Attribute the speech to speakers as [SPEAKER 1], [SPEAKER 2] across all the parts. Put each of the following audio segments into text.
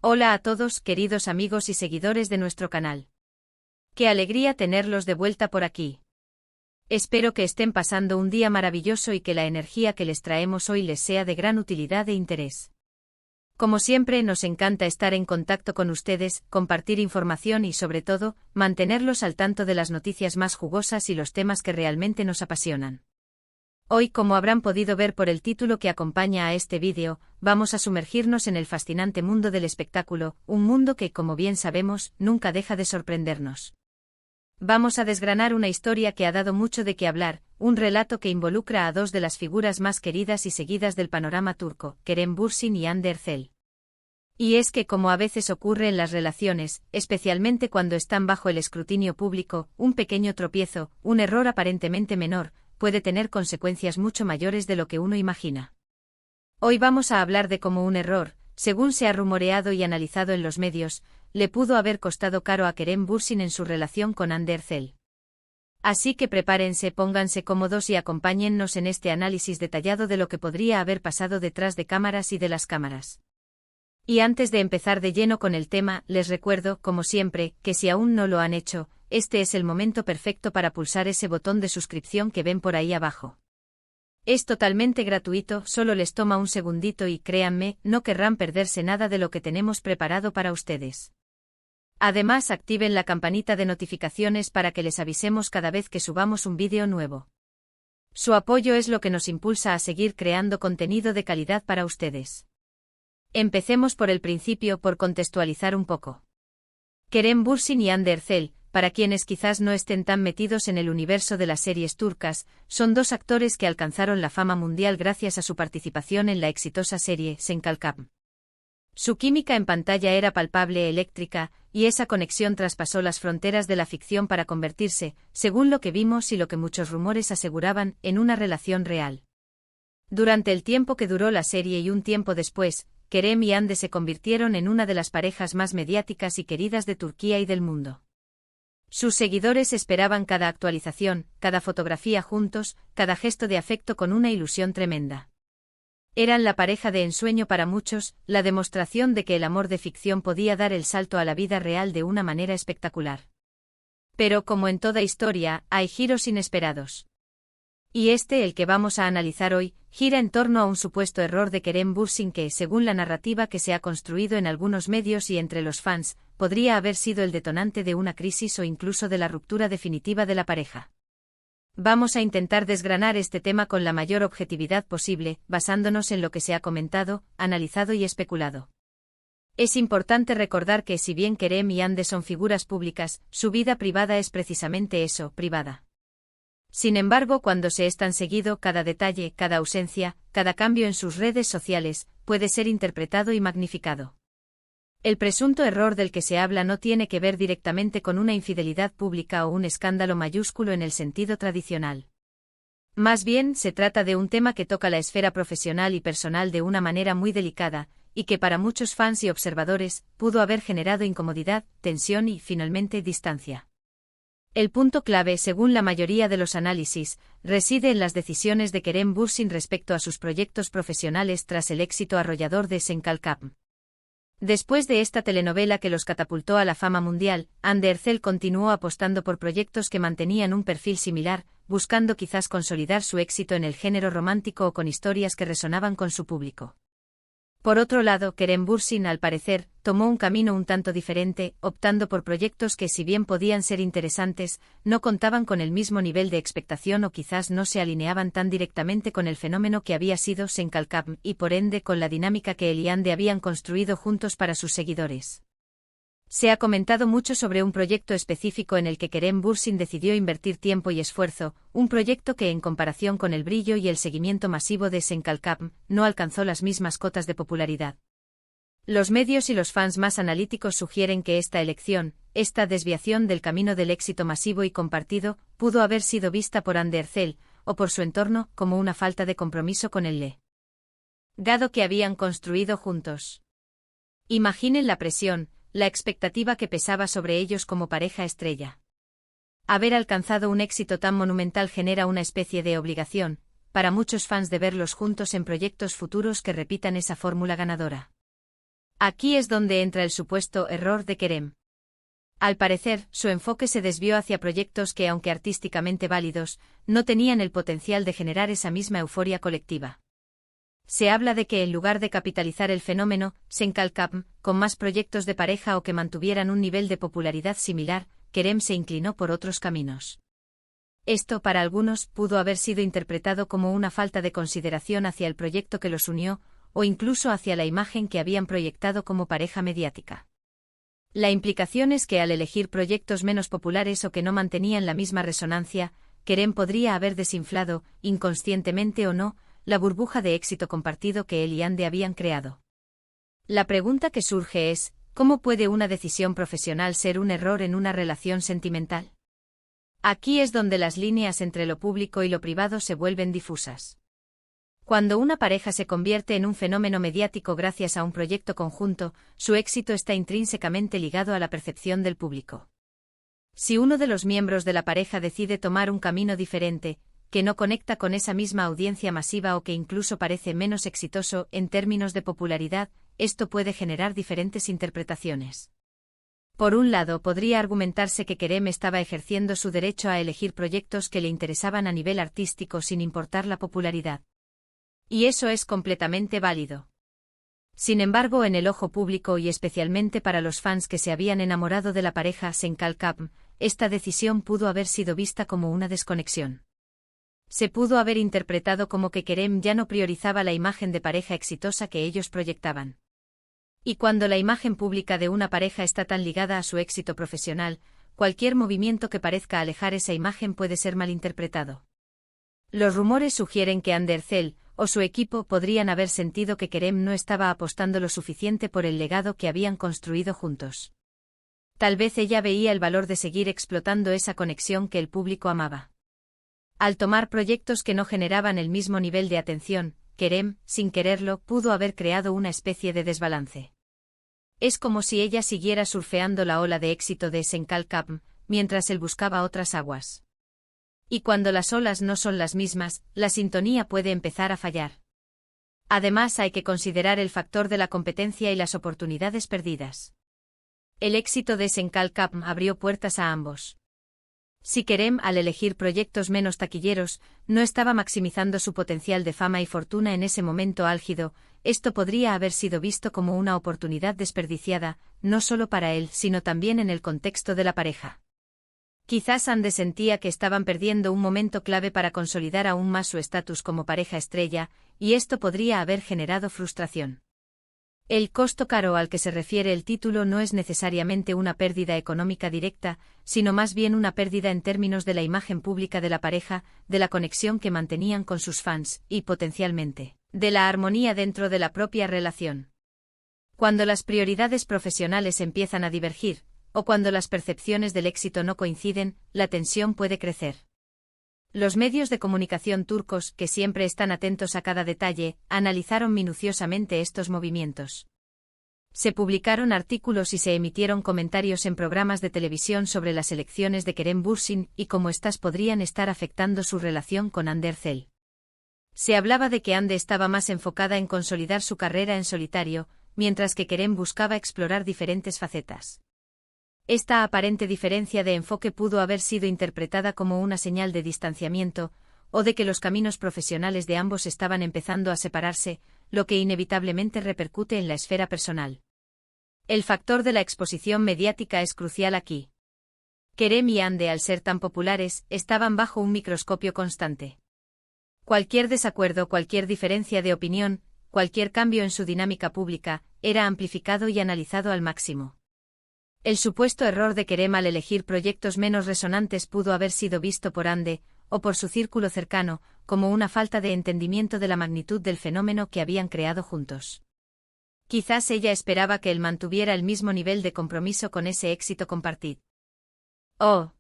[SPEAKER 1] Hola a todos, queridos amigos y seguidores de nuestro canal. Qué alegría tenerlos de vuelta por aquí. Espero que estén pasando un día maravilloso y que la energía que les traemos hoy les sea de gran utilidad e interés. Como siempre, nos encanta estar en contacto con ustedes, compartir información y, sobre todo, mantenerlos al tanto de las noticias más jugosas y los temas que realmente nos apasionan. Hoy, como habrán podido ver por el título que acompaña a este vídeo, vamos a sumergirnos en el fascinante mundo del espectáculo, un mundo que, como bien sabemos, nunca deja de sorprendernos. Vamos a desgranar una historia que ha dado mucho de qué hablar, un relato que involucra a dos de las figuras más queridas y seguidas del panorama turco, Kerem Bürsin y Hande Erçel. Y es que, como a veces ocurre en las relaciones, especialmente cuando están bajo el escrutinio público, un pequeño tropiezo, un error aparentemente menor, puede tener consecuencias mucho mayores de lo que uno imagina. Hoy vamos a hablar de cómo un error, según se ha rumoreado y analizado en los medios, le pudo haber costado caro a Kerem Bürsin en su relación con Hande Erçel. Así que prepárense, pónganse cómodos y acompáñennos en este análisis detallado de lo que podría haber pasado detrás de cámaras y de las cámaras. Y antes de empezar de lleno con el tema, les recuerdo, como siempre, que si aún no lo han hecho, este es el momento perfecto para pulsar ese botón de suscripción que ven por ahí abajo. Es totalmente gratuito, solo les toma un segundito y, créanme, no querrán perderse nada de lo que tenemos preparado para ustedes. Además, activen la campanita de notificaciones para que les avisemos cada vez que subamos un vídeo nuevo. Su apoyo es lo que nos impulsa a seguir creando contenido de calidad para ustedes. Empecemos por el principio, por contextualizar un poco. Kerem Bürsin y Hande Erçel, para quienes quizás no estén tan metidos en el universo de las series turcas, son dos actores que alcanzaron la fama mundial gracias a su participación en la exitosa serie Sen Kalkam. Su química en pantalla era palpable, eléctrica, y esa conexión traspasó las fronteras de la ficción para convertirse, según lo que vimos y lo que muchos rumores aseguraban, en una relación real. Durante el tiempo que duró la serie y un tiempo después, Kerem y Hande se convirtieron en una de las parejas más mediáticas y queridas de Turquía y del mundo. Sus seguidores esperaban cada actualización, cada fotografía juntos, cada gesto de afecto con una ilusión tremenda. Eran la pareja de ensueño para muchos, la demostración de que el amor de ficción podía dar el salto a la vida real de una manera espectacular. Pero como en toda historia, hay giros inesperados. Y el que vamos a analizar hoy, gira en torno a un supuesto error de Kerem Bürsin que, según la narrativa que se ha construido en algunos medios y entre los fans, podría haber sido el detonante de una crisis o incluso de la ruptura definitiva de la pareja. Vamos a intentar desgranar este tema con la mayor objetividad posible, basándonos en lo que se ha comentado, analizado y especulado. Es importante recordar que si bien Kerem y Hande son figuras públicas, su vida privada es precisamente eso, privada. Sin embargo, cuando se es tan seguido, cada detalle, cada ausencia, cada cambio en sus redes sociales, puede ser interpretado y magnificado. El presunto error del que se habla no tiene que ver directamente con una infidelidad pública o un escándalo mayúsculo en el sentido tradicional. Más bien, se trata de un tema que toca la esfera profesional y personal de una manera muy delicada, y que para muchos fans y observadores, pudo haber generado incomodidad, tensión y, finalmente, distancia. El punto clave, según la mayoría de los análisis, reside en las decisiones de Kerem Bürsin respecto a sus proyectos profesionales tras el éxito arrollador de Sen Kalkam. Después de esta telenovela que los catapultó a la fama mundial, Hande Erçel continuó apostando por proyectos que mantenían un perfil similar, buscando quizás consolidar su éxito en el género romántico o con historias que resonaban con su público. Por otro lado, Kerem Bürsin, al parecer, tomó un camino un tanto diferente, optando por proyectos que, si bien podían ser interesantes, no contaban con el mismo nivel de expectación o quizás no se alineaban tan directamente con el fenómeno que había sido Sen Kalkam y, por ende, con la dinámica que él y Hande habían construido juntos para sus seguidores. Se ha comentado mucho sobre un proyecto específico en el que Kerem Bürsin decidió invertir tiempo y esfuerzo, un proyecto que en comparación con el brillo y el seguimiento masivo de Sen Kalkam, no alcanzó las mismas cotas de popularidad. Los medios y los fans más analíticos sugieren que esta elección, esta desviación del camino del éxito masivo y compartido, pudo haber sido vista por Hande Erçel, o por su entorno, como una falta de compromiso con el legado que habían construido juntos. Imaginen la presión, la expectativa que pesaba sobre ellos como pareja estrella. Haber alcanzado un éxito tan monumental genera una especie de obligación, para muchos fans, de verlos juntos en proyectos futuros que repitan esa fórmula ganadora. Aquí es donde entra el supuesto error de Kerem. Al parecer, su enfoque se desvió hacia proyectos que, aunque artísticamente válidos, no tenían el potencial de generar esa misma euforia colectiva. Se habla de que en lugar de capitalizar el fenómeno, Senkalkam, con más proyectos de pareja o que mantuvieran un nivel de popularidad similar, Kerem se inclinó por otros caminos. Esto, para algunos, pudo haber sido interpretado como una falta de consideración hacia el proyecto que los unió, o incluso hacia la imagen que habían proyectado como pareja mediática. La implicación es que al elegir proyectos menos populares o que no mantenían la misma resonancia, Kerem podría haber desinflado, inconscientemente o no, la burbuja de éxito compartido que él y Hande habían creado. La pregunta que surge es, ¿cómo puede una decisión profesional ser un error en una relación sentimental? Aquí es donde las líneas entre lo público y lo privado se vuelven difusas. Cuando una pareja se convierte en un fenómeno mediático gracias a un proyecto conjunto, su éxito está intrínsecamente ligado a la percepción del público. Si uno de los miembros de la pareja decide tomar un camino diferente, que no conecta con esa misma audiencia masiva o que incluso parece menos exitoso en términos de popularidad, esto puede generar diferentes interpretaciones. Por un lado, podría argumentarse que Kerem estaba ejerciendo su derecho a elegir proyectos que le interesaban a nivel artístico sin importar la popularidad. Y eso es completamente válido. Sin embargo, en el ojo público y especialmente para los fans que se habían enamorado de la pareja Senkalkam, esta decisión pudo haber sido vista como una desconexión. Se pudo haber interpretado como que Kerem ya no priorizaba la imagen de pareja exitosa que ellos proyectaban. Y cuando la imagen pública de una pareja está tan ligada a su éxito profesional, cualquier movimiento que parezca alejar esa imagen puede ser malinterpretado. Los rumores sugieren que Andercel o su equipo podrían haber sentido que Kerem no estaba apostando lo suficiente por el legado que habían construido juntos. Tal vez ella veía el valor de seguir explotando esa conexión que el público amaba. Al tomar proyectos que no generaban el mismo nivel de atención, Kerem, sin quererlo, pudo haber creado una especie de desbalance. Es como si ella siguiera surfeando la ola de éxito de Senkalkam, mientras él buscaba otras aguas. Y cuando las olas no son las mismas, la sintonía puede empezar a fallar. Además, hay que considerar el factor de la competencia y las oportunidades perdidas. El éxito de Senkalkam abrió puertas a ambos. Si Kerem, al elegir proyectos menos taquilleros, no estaba maximizando su potencial de fama y fortuna en ese momento álgido, esto podría haber sido visto como una oportunidad desperdiciada, no solo para él, sino también en el contexto de la pareja. Quizás Hande sentía que estaban perdiendo un momento clave para consolidar aún más su estatus como pareja estrella, y esto podría haber generado frustración. El costo caro al que se refiere el título no es necesariamente una pérdida económica directa, sino más bien una pérdida en términos de la imagen pública de la pareja, de la conexión que mantenían con sus fans, y, potencialmente, de la armonía dentro de la propia relación. Cuando las prioridades profesionales empiezan a divergir, o cuando las percepciones del éxito no coinciden, la tensión puede crecer. Los medios de comunicación turcos, que siempre están atentos a cada detalle, analizaron minuciosamente estos movimientos. Se publicaron artículos y se emitieron comentarios en programas de televisión sobre las elecciones de Kerem Bürsin y cómo éstas podrían estar afectando su relación con Andercel. Se hablaba de que Hande estaba más enfocada en consolidar su carrera en solitario, mientras que Kerem buscaba explorar diferentes facetas. Esta aparente diferencia de enfoque pudo haber sido interpretada como una señal de distanciamiento, o de que los caminos profesionales de ambos estaban empezando a separarse, lo que inevitablemente repercute en la esfera personal. El factor de la exposición mediática es crucial aquí. Kerem y Hande, al ser tan populares, estaban bajo un microscopio constante. Cualquier desacuerdo, cualquier diferencia de opinión, cualquier cambio en su dinámica pública, era amplificado y analizado al máximo. El supuesto error de Kerem al elegir proyectos menos resonantes pudo haber sido visto por Hande, o por su círculo cercano, como una falta de entendimiento de la magnitud del fenómeno que habían creado juntos. Quizás ella esperaba que él mantuviera el mismo nivel de compromiso con ese éxito compartido. Oh.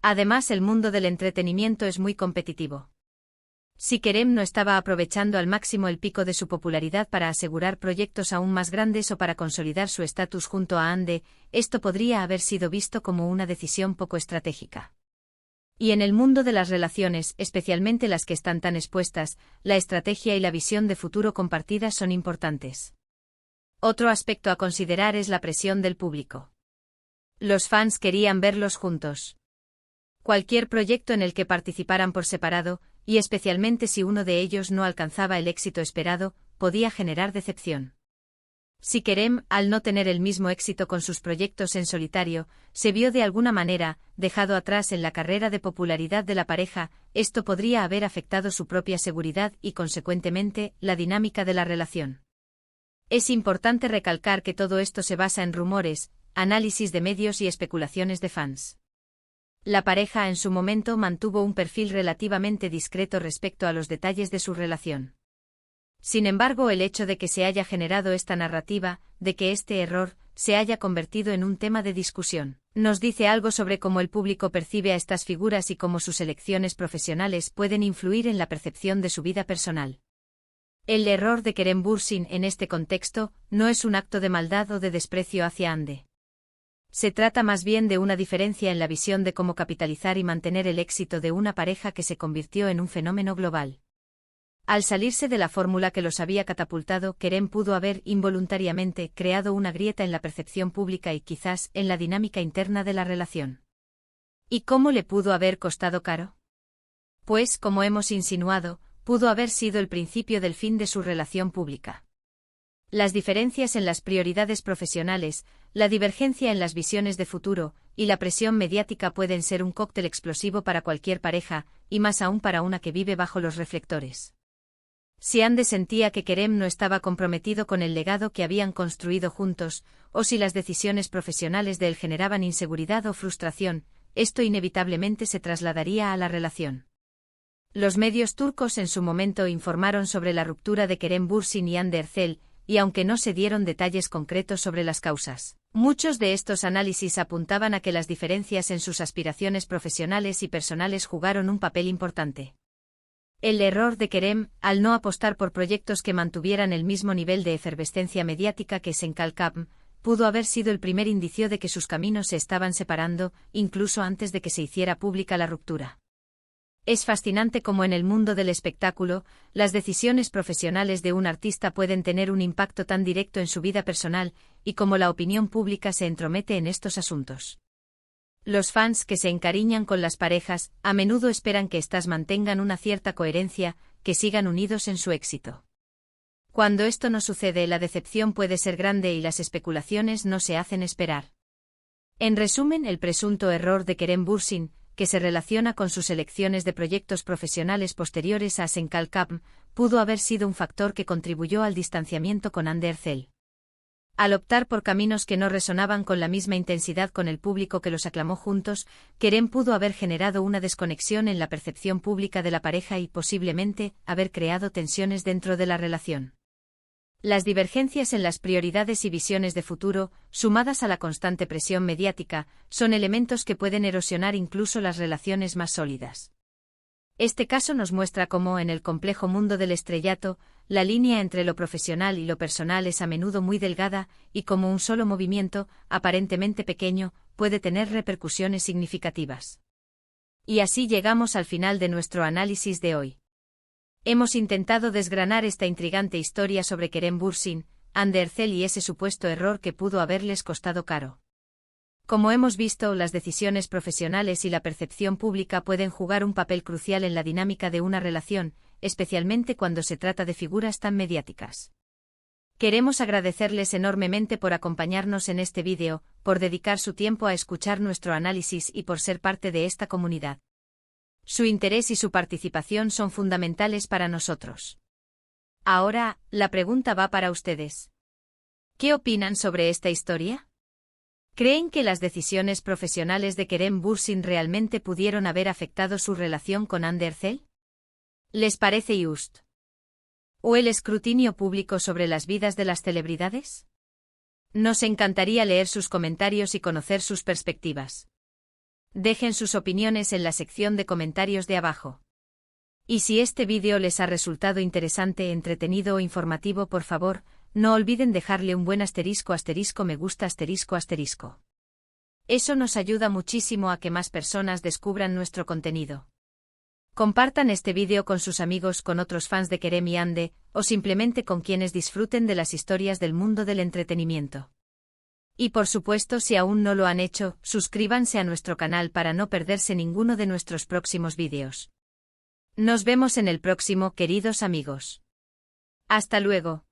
[SPEAKER 1] Además, el mundo del entretenimiento es muy competitivo. Si Kerem no estaba aprovechando al máximo el pico de su popularidad para asegurar proyectos aún más grandes o para consolidar su estatus junto a Hande, esto podría haber sido visto como una decisión poco estratégica. Y en el mundo de las relaciones, especialmente las que están tan expuestas, la estrategia y la visión de futuro compartidas son importantes. Otro aspecto a considerar es la presión del público. Los fans querían verlos juntos. Cualquier proyecto en el que participaran por separado, y especialmente si uno de ellos no alcanzaba el éxito esperado, podía generar decepción. Si Kerem, al no tener el mismo éxito con sus proyectos en solitario, se vio de alguna manera dejado atrás en la carrera de popularidad de la pareja, esto podría haber afectado su propia seguridad y, consecuentemente, la dinámica de la relación. Es importante recalcar que todo esto se basa en rumores, análisis de medios y especulaciones de fans. La pareja en su momento mantuvo un perfil relativamente discreto respecto a los detalles de su relación. Sin embargo, el hecho de que se haya generado esta narrativa, de que este error se haya convertido en un tema de discusión, nos dice algo sobre cómo el público percibe a estas figuras y cómo sus elecciones profesionales pueden influir en la percepción de su vida personal. El error de Kerem Bürsin en este contexto no es un acto de maldad o de desprecio hacia Hande. Se trata más bien de una diferencia en la visión de cómo capitalizar y mantener el éxito de una pareja que se convirtió en un fenómeno global. Al salirse de la fórmula que los había catapultado, Kerem pudo haber involuntariamente creado una grieta en la percepción pública y quizás en la dinámica interna de la relación. ¿Y cómo le pudo haber costado caro? Pues, como hemos insinuado, pudo haber sido el principio del fin de su relación pública. Las diferencias en las prioridades profesionales, la divergencia en las visiones de futuro, y la presión mediática pueden ser un cóctel explosivo para cualquier pareja, y más aún para una que vive bajo los reflectores. Si Hande sentía que Kerem no estaba comprometido con el legado que habían construido juntos, o si las decisiones profesionales de él generaban inseguridad o frustración, esto inevitablemente se trasladaría a la relación. Los medios turcos en su momento informaron sobre la ruptura de Kerem Bürsin y Hande Erçel, y aunque no se dieron detalles concretos sobre las causas, muchos de estos análisis apuntaban a que las diferencias en sus aspiraciones profesionales y personales jugaron un papel importante. El error de Kerem, al no apostar por proyectos que mantuvieran el mismo nivel de efervescencia mediática que Senkalkam, pudo haber sido el primer indicio de que sus caminos se estaban separando, incluso antes de que se hiciera pública la ruptura. Es fascinante cómo en el mundo del espectáculo, las decisiones profesionales de un artista pueden tener un impacto tan directo en su vida personal, y cómo la opinión pública se entromete en estos asuntos. Los fans que se encariñan con las parejas, a menudo esperan que éstas mantengan una cierta coherencia, que sigan unidos en su éxito. Cuando esto no sucede, la decepción puede ser grande y las especulaciones no se hacen esperar. En resumen, el presunto error de Kerem Bürsin, que se relaciona con sus elecciones de proyectos profesionales posteriores a Senkalkam, pudo haber sido un factor que contribuyó al distanciamiento con Hande Erçel. Al optar por caminos que no resonaban con la misma intensidad con el público que los aclamó juntos, Kerem pudo haber generado una desconexión en la percepción pública de la pareja y posiblemente haber creado tensiones dentro de la relación. Las divergencias en las prioridades y visiones de futuro, sumadas a la constante presión mediática, son elementos que pueden erosionar incluso las relaciones más sólidas. Este caso nos muestra cómo, en el complejo mundo del estrellato, la línea entre lo profesional y lo personal es a menudo muy delgada, y cómo un solo movimiento, aparentemente pequeño, puede tener repercusiones significativas. Y así llegamos al final de nuestro análisis de hoy. Hemos intentado desgranar esta intrigante historia sobre Kerem Bürsin, Hande Erçel y ese supuesto error que pudo haberles costado caro. Como hemos visto, las decisiones profesionales y la percepción pública pueden jugar un papel crucial en la dinámica de una relación, especialmente cuando se trata de figuras tan mediáticas. Queremos agradecerles enormemente por acompañarnos en este vídeo, por dedicar su tiempo a escuchar nuestro análisis y por ser parte de esta comunidad. Su interés y su participación son fundamentales para nosotros. Ahora, la pregunta va para ustedes. ¿Qué opinan sobre esta historia? ¿Creen que las decisiones profesionales de Kerem Bürsin realmente pudieron haber afectado su relación con Hande Erçel? ¿Les parece just? ¿O el escrutinio público sobre las vidas de las celebridades? Nos encantaría leer sus comentarios y conocer sus perspectivas. Dejen sus opiniones en la sección de comentarios de abajo. Y si este vídeo les ha resultado interesante, entretenido o informativo, por favor, no olviden dejarle un buen *me gusta *. Eso nos ayuda muchísimo a que más personas descubran nuestro contenido. Compartan este vídeo con sus amigos, con otros fans de Kerem y Ande, o simplemente con quienes disfruten de las historias del mundo del entretenimiento. Y por supuesto, si aún no lo han hecho, suscríbanse a nuestro canal para no perderse ninguno de nuestros próximos vídeos. Nos vemos en el próximo, queridos amigos. Hasta luego.